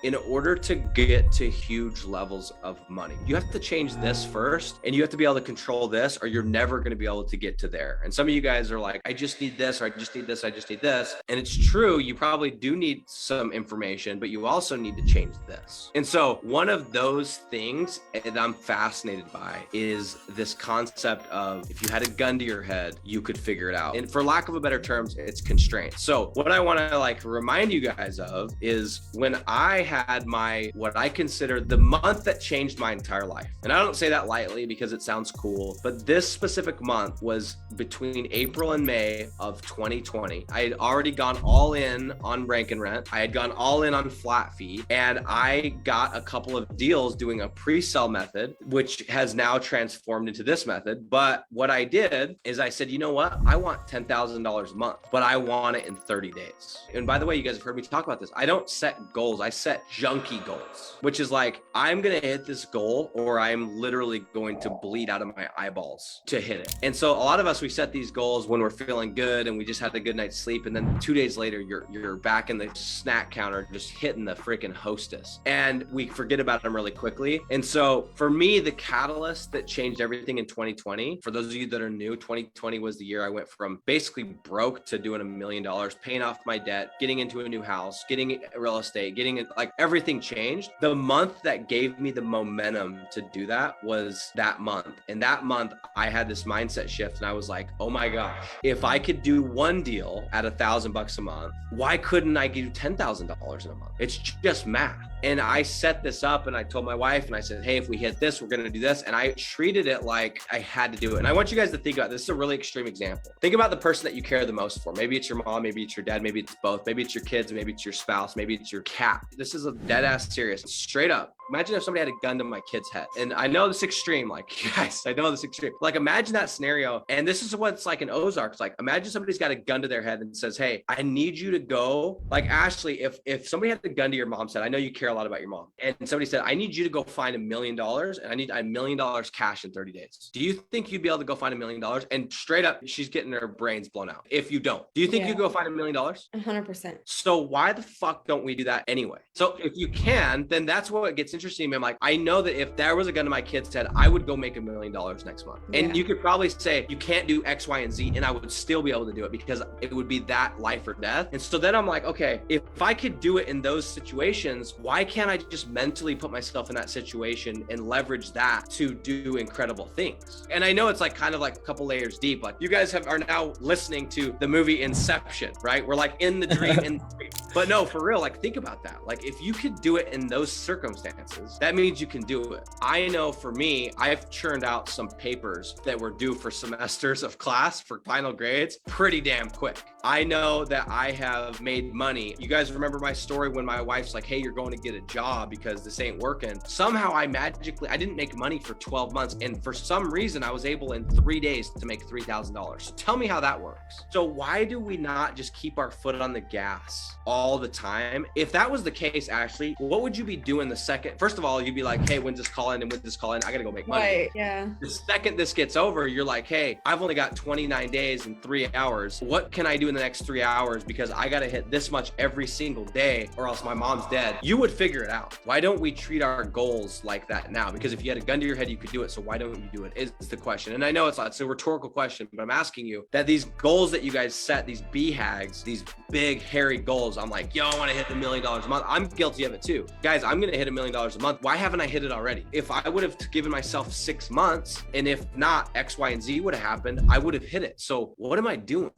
in order to get to huge levels of money, you have to change this first, and you have to be able to control this, or you're never going to be able to get to there. And some of you guys are like, I just need this, or I just need this, I just need this. And it's true, you probably do need some information, but you also need to change this. And so one of those things that I'm fascinated by is this concept of, if you had a gun to your head, you could figure it out. And for lack of a better terms, it's constraints. So what I want to like remind you guys of is when I had my, what I consider the month that changed my entire life. And I don't say that lightly because it sounds cool, but this specific month was between April and May of 2020. I had already gone all in on rank and rent. I had gone all in on flat fee, and I got a couple of deals doing a pre-sell method, which has now transformed into this method. But what I did is I said, you know what? I want $10,000 a month, but I want it in 30 days. And by the way, you guys have heard me talk about this. I don't set goals. I set junkie goals, which is like, I'm going to hit this goal or I'm literally going to bleed out of my eyeballs to hit it. And so a lot of us, we set these goals when we're feeling good and we just had a good night's sleep. And then 2 days later, you're back in the snack counter, just hitting the freaking Hostess. And we forget about them really quickly. And so for me, the catalyst that changed everything in 2020, for those of you that are new, 2020 was the year I went from basically broke to doing $1 million, paying off my debt, getting into a new house, getting real estate, getting it, like everything changed. The month that gave me the momentum to do that was that month. And that month I had this mindset shift and I was like, oh my gosh, if I could do one deal at $1,000 a month, why couldn't I do $10,000 in a month? It's just math. And I set this up and I told my wife and I said, hey, if we hit this, we're going to do this. And I treated it like I had to do it. And I want you guys to think about this. This is a really extreme example. Think about the person that you care the most for. Maybe it's your mom, maybe it's your dad, maybe it's both. Maybe it's your kids, maybe it's your spouse, maybe it's your cat. This is a dead ass serious, straight up. Imagine if somebody had a gun to my kid's head. And I know this extreme, like, guys, I know this extreme. Like, imagine that scenario. And this is what it's like in Ozarks. Like, imagine somebody's got a gun to their head and says, hey, I need you to go. Like, Ashley, if somebody had a gun to your mom's head, I know you care a lot about your mom. And somebody said, I need you to go find $1 million and I need $1 million cash in 30 days. Do you think you'd be able to go find $1 million? And straight up, she's getting her brains blown out. If you don't, do you think you go find $1 million? 100%. So why the fuck don't we do that anyway? So if you can, then that's what gets interesting to me. I'm like, I know that if there was a gun to my kid's head, I would go make $1 million next month. And you could probably say you can't do X, Y, and Z, and I would still be able to do it because it would be that life or death. And so then I'm like, okay, if I could do it in those situations, why can't I just mentally put myself in that situation and leverage that to do incredible things? And I know it's like kind of like a couple layers deep. Like you guys are now listening to the movie Inception, right? We're like in the dream, but no, for real, like think about that. Like if you could do it in those circumstances, that means you can do it. I know for me, I've churned out some papers that were due for semesters of class for final grades pretty damn quick. I know that I have made money. You guys remember my story when my wife's like, hey, you're going to get a job because this ain't working. Somehow I didn't make money for 12 months. And for some reason, I was able in 3 days to make $3,000. So tell me how that works. So why do we not just keep our foot on the gas all the time? If that was the case, Ashley, what would you be doing the second? First of all, you'd be like, hey, when's this call in and when's this call in? I gotta go make money. Right, yeah. The second this gets over, you're like, hey, I've only got 29 days and 3 hours. What can I do in the next 3 hours? Because I gotta hit this much every single day or else my mom's dead. You would figure it out. Why don't we treat our goals like that now? Because if you had a gun to your head, you could do it. So why don't you do it is the question. And I know it's a rhetorical question, but I'm asking you that these goals that you guys set, these BHAGs, these big, hairy goals, I'm like, yo, I want to hit $1 million a month. I'm guilty of it too. Guys, I'm going to hit $1 million a month. Why haven't I hit it already? If I would have given myself 6 months, and if not X, Y, and Z would have happened, I would have hit it. So what am I doing?